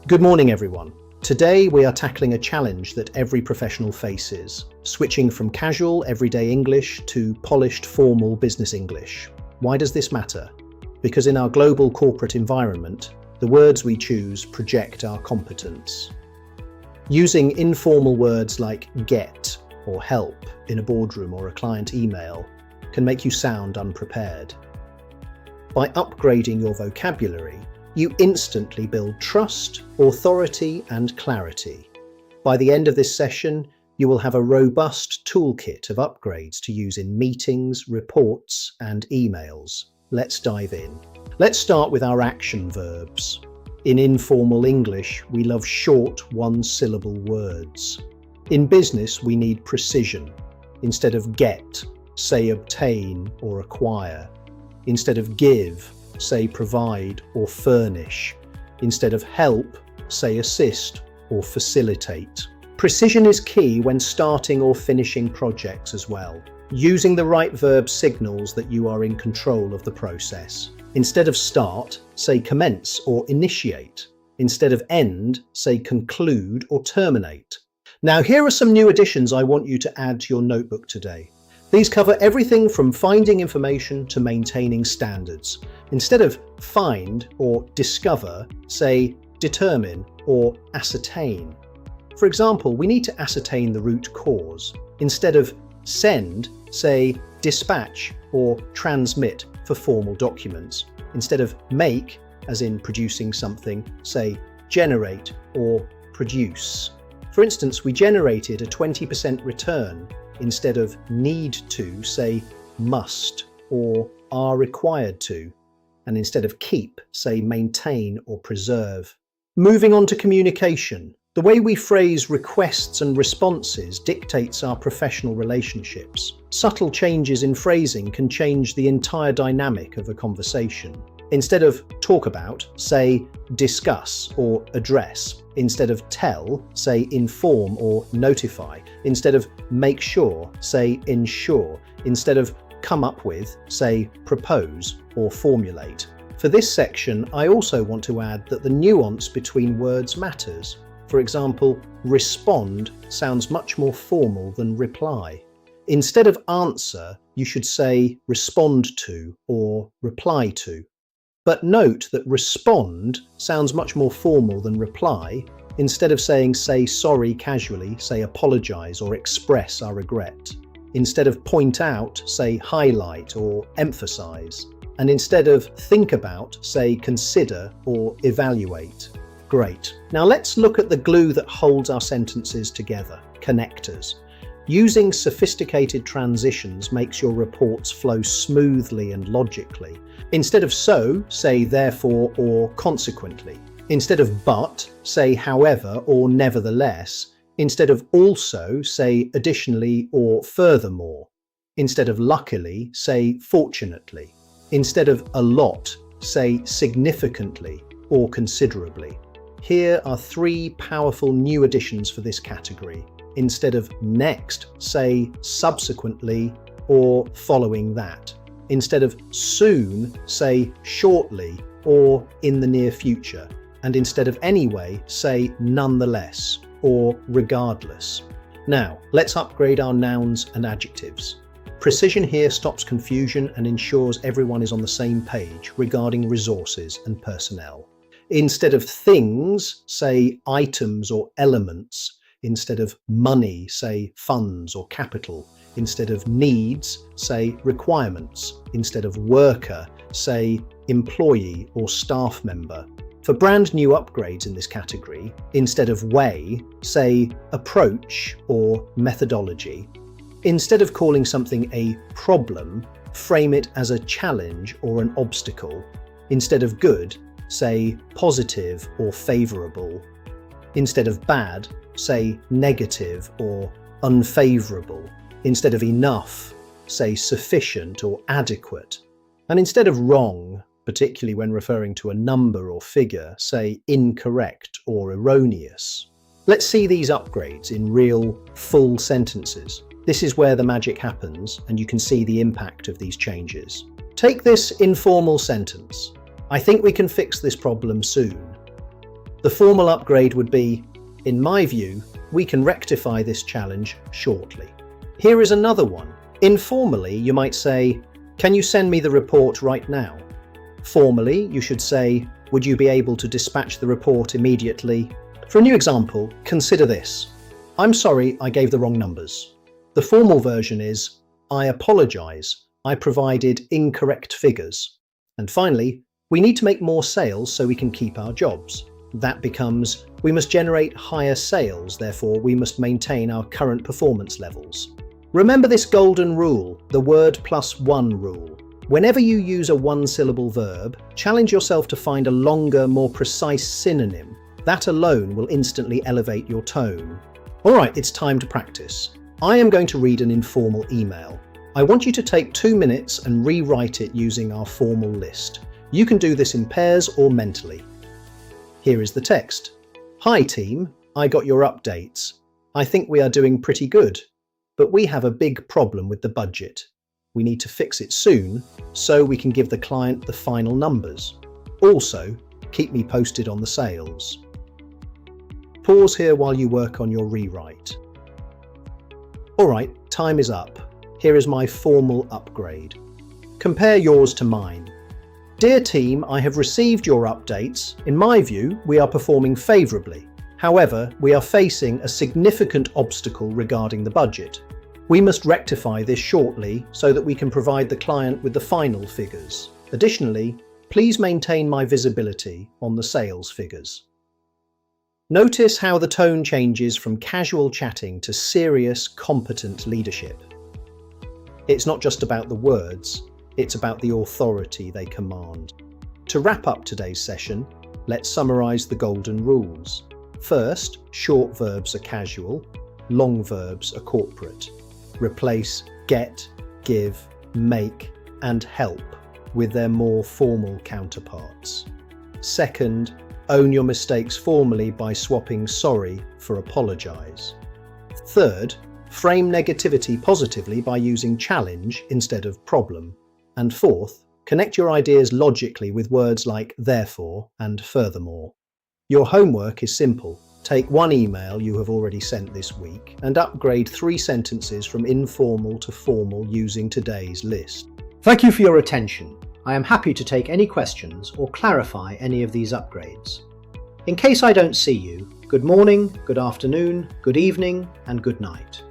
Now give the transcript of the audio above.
Good morning, everyone. Today we are tackling a challenge that every professional faces, switching from casual, everyday English to polished, formal business English. Why does this matter? Because in our global corporate environment, the words we choose project our competence. Using informal words like get or help in a boardroom or a client email can make you sound unprepared. By upgrading your vocabulary, you instantly build trust, authority, and clarity. By the end of this session, you will have a robust toolkit of upgrades to use in meetings, reports, and emails. Let's dive in. Let's start with our action verbs. In informal English, we love short one-syllable words. In business, we need precision. Instead of get, say obtain or acquire. Instead of give, say provide or furnish. Instead of help, say assist or facilitate. Precision is key when starting or finishing projects as well. Using the right verb signals that you are in control of the process. Instead of start, say commence or initiate. Instead of end, say conclude or terminate. Now, here are some new additions I want you to add to your notebook today. These cover everything from finding information to maintaining standards. Instead of find or discover, say determine or ascertain. For example, we need to ascertain the root cause. Instead of send, say dispatch or transmit for formal documents. Instead of make, as in producing something, say generate or produce. For instance, we generated a 20% return. Instead of need to, say must or are required to. And instead of keep, say maintain or preserve. Moving on to communication. The way we phrase requests and responses dictates our professional relationships. Subtle changes in phrasing can change the entire dynamic of a conversation. Instead of talk about, say discuss or address. Instead of tell, say inform or notify. Instead of make sure, say ensure. Instead of come up with, say propose or formulate. For this section, I also want to add that the nuance between words matters. For example, respond sounds much more formal than reply. Instead of answer, you should say respond to or reply to. But note that respond sounds much more formal than reply. Instead of saying say sorry casually, say apologize or express our regret. Instead of point out, say highlight or emphasize. And instead of think about, say consider or evaluate. Great. Now let's look at the glue that holds our sentences together, connectors. Using sophisticated transitions makes your reports flow smoothly and logically. Instead of so, say therefore or consequently. Instead of but, say however or nevertheless. Instead of also, say additionally or furthermore. Instead of luckily, say fortunately. Instead of a lot, say significantly or considerably. Here are three powerful new additions for this category. Instead of next, say subsequently or following that. Instead of soon, say shortly or in the near future. And instead of anyway, say nonetheless or regardless. Now, let's upgrade our nouns and adjectives. Precision here stops confusion and ensures everyone is on the same page regarding resources and personnel. Instead of things, say items or elements. Instead of money, say funds or capital. Instead of needs, say requirements. Instead of worker, say employee or staff member. For brand new upgrades in this category, instead of way, say approach or methodology. Instead of calling something a problem, frame it as a challenge or an obstacle. Instead of good, say positive or favourable. Instead of bad, say negative or unfavourable. Instead of enough, say sufficient or adequate. And instead of wrong, particularly when referring to a number or figure, say incorrect or erroneous. Let's see these upgrades in real, full sentences. This is where the magic happens, and you can see the impact of these changes. Take this informal sentence. I think we can fix this problem soon. The formal upgrade would be, in my view, we can rectify this challenge shortly. Here is another one. Informally, you might say, can you send me the report right now? Formally, you should say, would you be able to dispatch the report immediately? For a new example, consider this. I'm sorry, I gave the wrong numbers. The formal version is, I apologize, I provided incorrect figures. And finally, we need to make more sales so we can keep our jobs. That becomes, we must generate higher sales, therefore we must maintain our current performance levels. Remember this golden rule, the word plus one rule. Whenever you use a one-syllable verb, challenge yourself to find a longer, more precise synonym. That alone will instantly elevate your tone. Alright, it's time to practice. I am going to read an informal email. I want you to take 2 minutes and rewrite it using our formal list. You can do this in pairs or mentally. Here is the text. Hi team, I got your updates. I think we are doing pretty good, but we have a big problem with the budget. We need to fix it soon so we can give the client the final numbers. Also, keep me posted on the sales. Pause here while you work on your rewrite. Alright, time is up. Here is my formal upgrade. Compare yours to mine. Dear team, I have received your updates. In my view, we are performing favourably. However, we are facing a significant obstacle regarding the budget. We must rectify this shortly so that we can provide the client with the final figures. Additionally, please maintain my visibility on the sales figures. Notice how the tone changes from casual chatting to serious, competent leadership. It's not just about the words, it's about the authority they command. To wrap up today's session, let's summarise the golden rules. First, short verbs are casual, long verbs are corporate. Replace get, give, make, and help with their more formal counterparts. Second, own your mistakes formally by swapping sorry for apologise. Third, frame negativity positively by using challenge instead of problem. And fourth, connect your ideas logically with words like therefore and furthermore. Your homework is simple. Take one email you have already sent this week and upgrade 3 sentences from informal to formal using today's list. Thank you for your attention. I am happy to take any questions or clarify any of these upgrades. In case I don't see you, good morning, good afternoon, good evening, and good night.